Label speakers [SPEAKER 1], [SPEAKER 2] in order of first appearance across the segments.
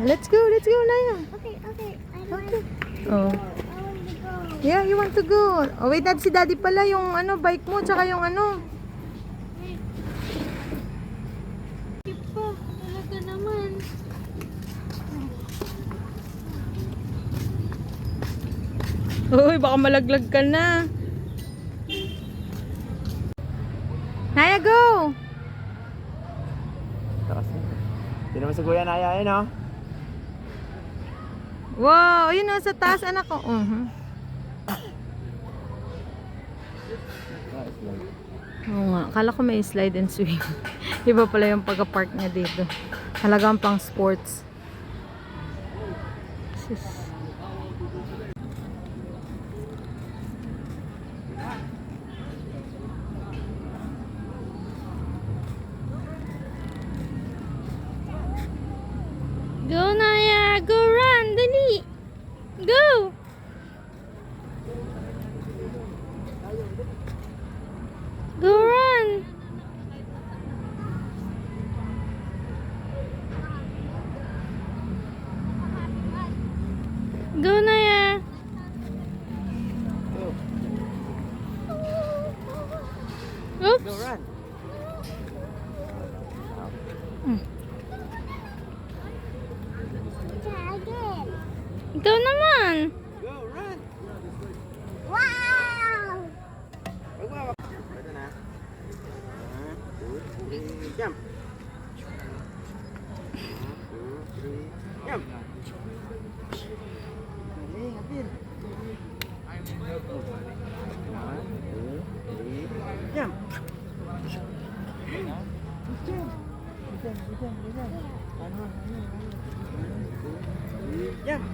[SPEAKER 1] Let's go, Naya.
[SPEAKER 2] Okay. I want
[SPEAKER 1] Okay. Oh.
[SPEAKER 2] to go.
[SPEAKER 1] Yeah, you want to go. Oh, wait, si Daddy pala yung ano, bike mo, tsaka yung ano.
[SPEAKER 2] Skip pa. Talaga naman.
[SPEAKER 1] Uy, baka malaglag ka na. Naya, go!
[SPEAKER 3] Hindi naman sa Kuya Naya yun, oh.
[SPEAKER 1] Wow, ayun na, sa taas, anak ko. Oo nga, akala ko may slide and swing. Iba pala yung pagka-park niya dito. Talagang pang sports. Sis.
[SPEAKER 2] Go, Naya. Go, run. Dali. Go. Go, run. Go, Naya. Oops.
[SPEAKER 3] Go run.
[SPEAKER 2] Ikaw naman.
[SPEAKER 3] Go run.
[SPEAKER 2] Wow.
[SPEAKER 3] Ito na. 1, 2, 3, jump. 1, 2, 3, jump. Dali, hapin. 1, 2, 3, jump. Jump.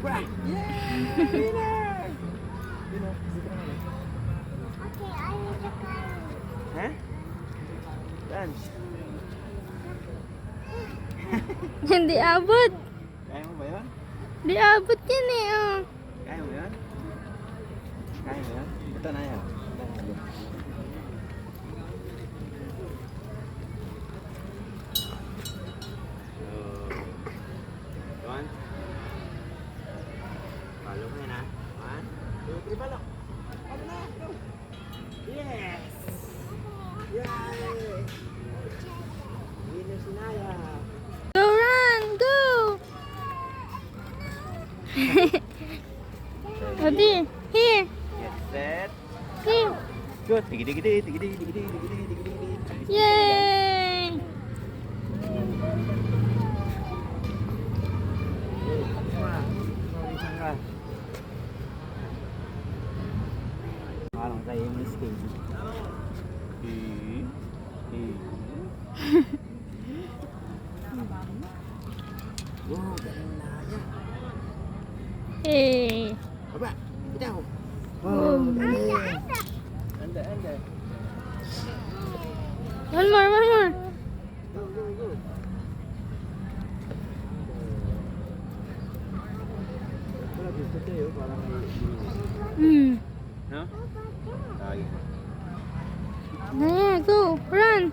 [SPEAKER 3] Right. Yeah! Winner!
[SPEAKER 2] Okay, I need to go.
[SPEAKER 3] Ha? Dance.
[SPEAKER 2] Hindi abot.
[SPEAKER 3] Kaya mo ba yun?
[SPEAKER 2] Hindi abot yan eh. Oh.
[SPEAKER 3] Kaya mo yun? Kaya mo yun? Ito na yan. One. Follow mo yan, ha? 1, 2, 3, follow. Follow na. Go. Yes! Yay! Winner si Naya.
[SPEAKER 2] Go, run. Go. Adi, here.
[SPEAKER 3] Get set.
[SPEAKER 2] Here.
[SPEAKER 3] Go. Tigi-digi-di, tigi-digi, tigi-digi, tigi-digi, tigi-digi.
[SPEAKER 2] Yay.
[SPEAKER 3] Parang sa English cake. Wow, galing na yan.
[SPEAKER 2] Hey.
[SPEAKER 3] Baba, bitaw.
[SPEAKER 2] Wow.
[SPEAKER 3] Galing. Anda.
[SPEAKER 2] One more.
[SPEAKER 3] Go. Wala, gusto tayo, parang may... No? Lagi.
[SPEAKER 2] Naya, go. Run.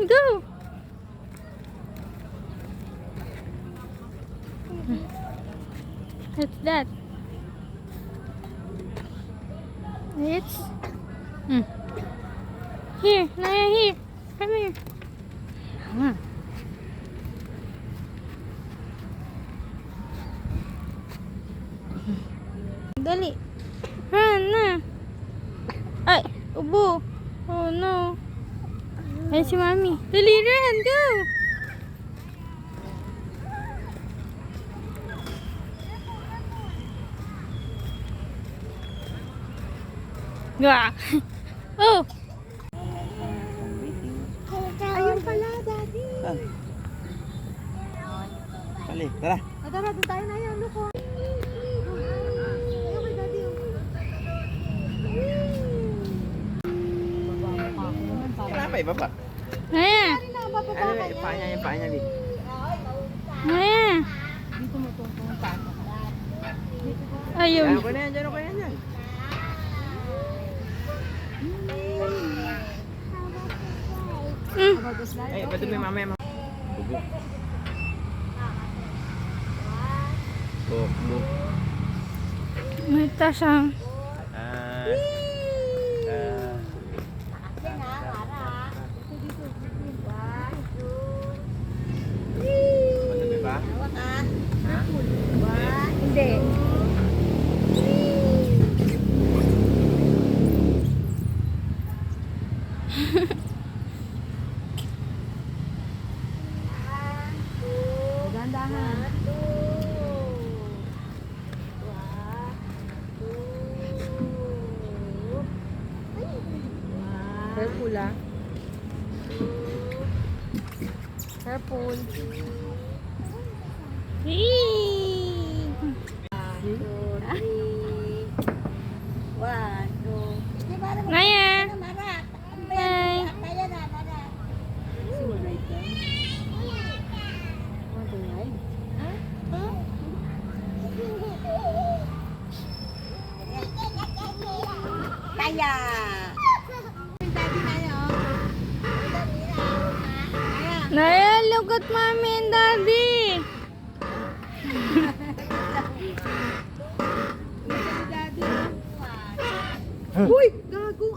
[SPEAKER 2] Go. What's that? It's here, Naya, here. Come here. Dali. Run na. Ay, ubo. Oh no. Ay, si Mami. Dali, run. Go. Gwa. Oh.
[SPEAKER 1] Ayun pala, Daddy.
[SPEAKER 3] Saan? Kali, tara.
[SPEAKER 1] Tara, doon tayo na yan. Look, oh. Ayun kay Daddy, oh.
[SPEAKER 3] pa, ibaba.
[SPEAKER 2] Naya.
[SPEAKER 3] Ano, yung paa niya, Lee.
[SPEAKER 2] Naya. Ayaw.
[SPEAKER 3] Diyan ko na yan, diyan ko na yan. Ay, padumi mamaya. Bubo. Buk.
[SPEAKER 2] May tasang.
[SPEAKER 3] Padumi ba? Ha?
[SPEAKER 1] Hindi. Dandahan. Careful ah. Careful.
[SPEAKER 2] Naya. Nay.
[SPEAKER 4] Kaya.
[SPEAKER 2] Naya, look at mommy and daddy.
[SPEAKER 1] Uy! Gago!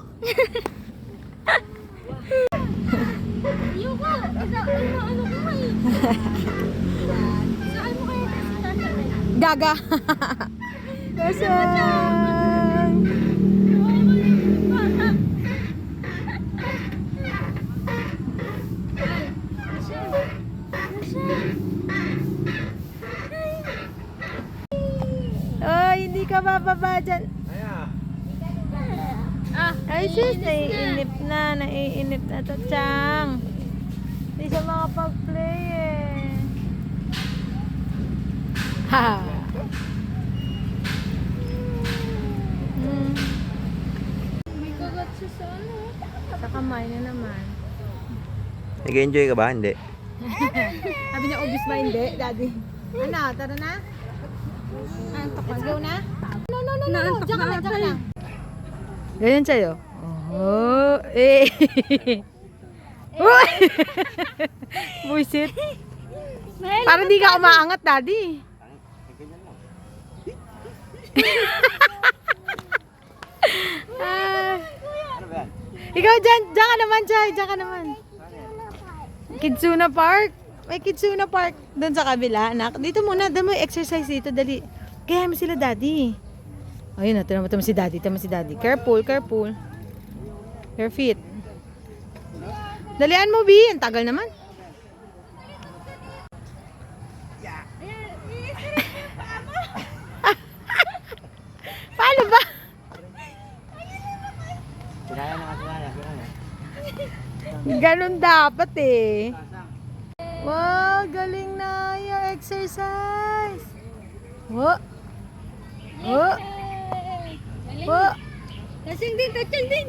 [SPEAKER 2] Ayoko. Ano ko eh. Saan mo kaya kasi
[SPEAKER 1] Gaga! Kasang! Ay, hindi ka bababa dyan.
[SPEAKER 3] Ayan.
[SPEAKER 1] Ay, sis, naiinip na to, Chang. Hindi siya makapag-play eh. Ha!
[SPEAKER 2] May kagat siya sa ano.
[SPEAKER 1] Sa kamay na naman.
[SPEAKER 3] Nag-enjoy ka ba? Hindi.
[SPEAKER 1] Sabi niya, obvious ba hindi, daddy? Ano, tara na? Let's go na? No. Diyan ka lang. Ganyan sa'yo. Oh, eh. Uy! Buisit. Parang di ka umaangat, daddy. Ah,
[SPEAKER 3] Ano ba yan?
[SPEAKER 1] ikaw dyan ka naman, Chay. Diyan ka naman. Kidsuna Park. May Kidsuna Park doon sa kabila, anak. Dito muna, dito mo exercise dito, dali. Kaya mo sila, daddy. Ayun na, tama si daddy, Careful. Your feet. Dalian mo, B. Ang tagal naman. Paano ba?
[SPEAKER 3] Sinaya na.
[SPEAKER 1] Ganun dapat eh. Wow, galing na yung exercise. Oh.
[SPEAKER 2] Lasing din, tatsal din.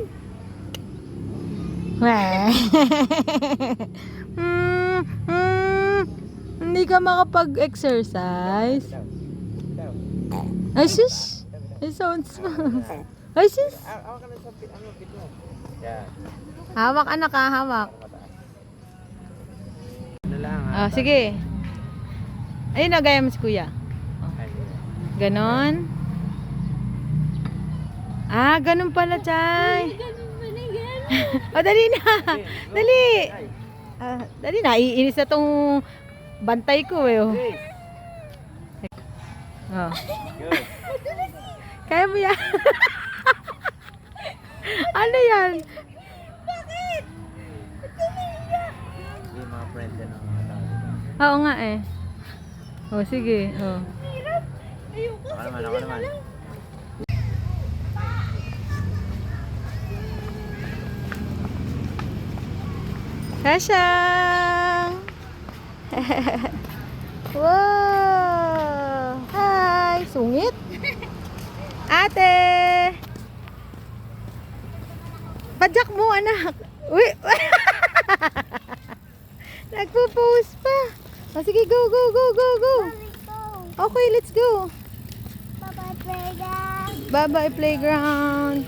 [SPEAKER 1] Hindi ka makapag-exercise. Ay, sis. Ay, sounds pa. Ay, sis.
[SPEAKER 3] Awa ka na sa pit mo. Yan.
[SPEAKER 1] Hawak, anak ha, hawak.
[SPEAKER 3] Ano lang
[SPEAKER 1] Ah, sige. Ayun na, gaya mo si kuya. Ganon. Ah, ganon pala, Chay. O, dali na. Dali. Ah, dali na. Iinis na tong bantay ko eh. Oh. Oh.
[SPEAKER 3] Good.
[SPEAKER 1] Kaya mo yan. Ano yan?
[SPEAKER 3] Yung mga friends yan ang mga tao.
[SPEAKER 1] Oo nga eh. Oh, sige. Oh.
[SPEAKER 3] Ako naman.
[SPEAKER 1] Kasyang! Wow! Hi! Sungit! Ate! Padyak mo, anak! Uy! Nagpo-pose pa. O sige, go, go, go, go, go. Okay, let's go.
[SPEAKER 2] Bye-bye, playground.
[SPEAKER 1] Bye-bye, playground.